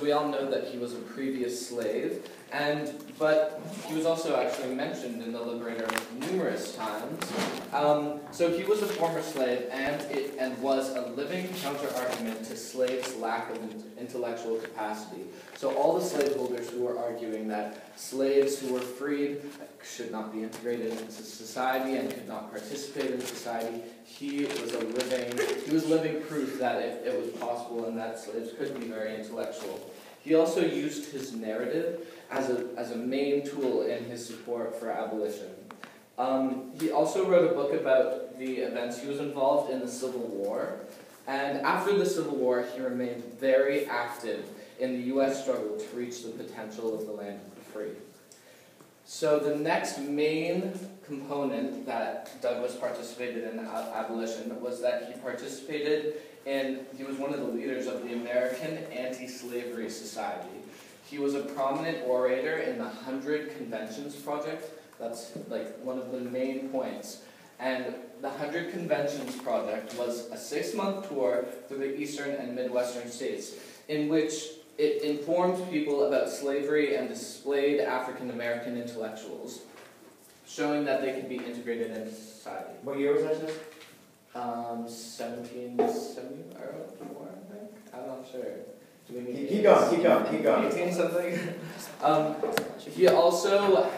we all know that he was a previous slave, but he was also actually mentioned in the Liberator numerous times. So he was a former slave and was a living counter-argument to slaves' lack of intellectual capacity. So all the slaveholders who were arguing that slaves who were freed should not be integrated into society and could not participate in society, he was living proof that it was possible and that slaves could be very intellectual. He also used his narrative as a main tool in his support for abolition. He also wrote a book about the events he was involved in the Civil War, and after the Civil War, he remained very active in the U.S. struggle to reach the potential of the land of the free. So the next main component that Douglass participated in abolition was that he was one of the leaders of the American Anti-Slavery Society. He was a prominent orator in the 100 Conventions Project. That's like one of the main points. And the 100 Conventions Project was a 6-month tour through the eastern and midwestern states in which it informed people about slavery and displayed African American intellectuals, showing that they could be integrated into society. What year was that? 1770 or more, I think. I'm not sure. Keep going. 18 something. He also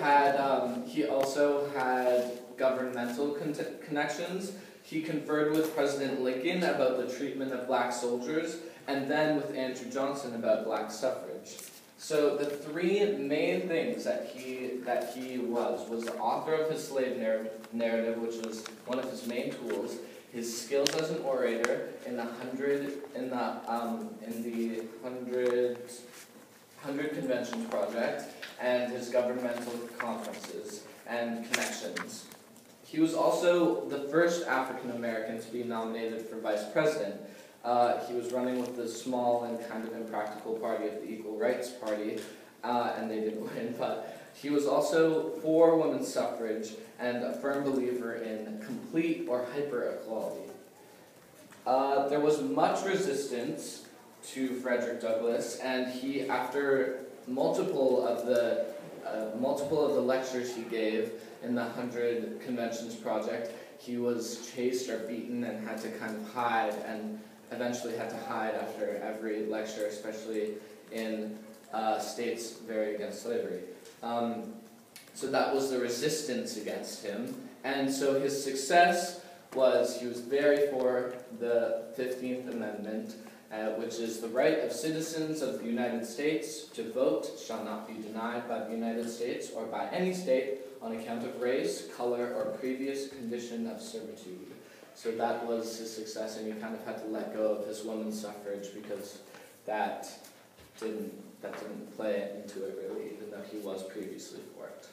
had governmental connections. He conferred with President Lincoln about the treatment of black soldiers, and then with Andrew Johnson about black suffrage. So the three main things that he was the author of his slave narrative, which was one of his main tools, his skills as an orator in the 100 Conventions Project, and his governmental conferences and connections. He was also the first African American to be nominated for vice president. He was running with the small and kind of impractical party of the Equal Rights Party, and they didn't win, but he was also for women's suffrage and a firm believer in complete or hyper-equality. There was much resistance to Fredrick Douglass, and he, after multiple of the lectures he gave in the 100 Conventions Project, he was chased or beaten and had to kind of hide, and eventually had to hide after every lecture, especially in states very against slavery. So that was the resistance against him. And so his success was, he was very for the 15th Amendment, which is the right of citizens of the United States to vote shall not be denied by the United States or by any state on account of race, color, or previous condition of servitude. So that was his success, and he kind of had to let go of his women's suffrage because that didn't play into it really, even though he was previously for it.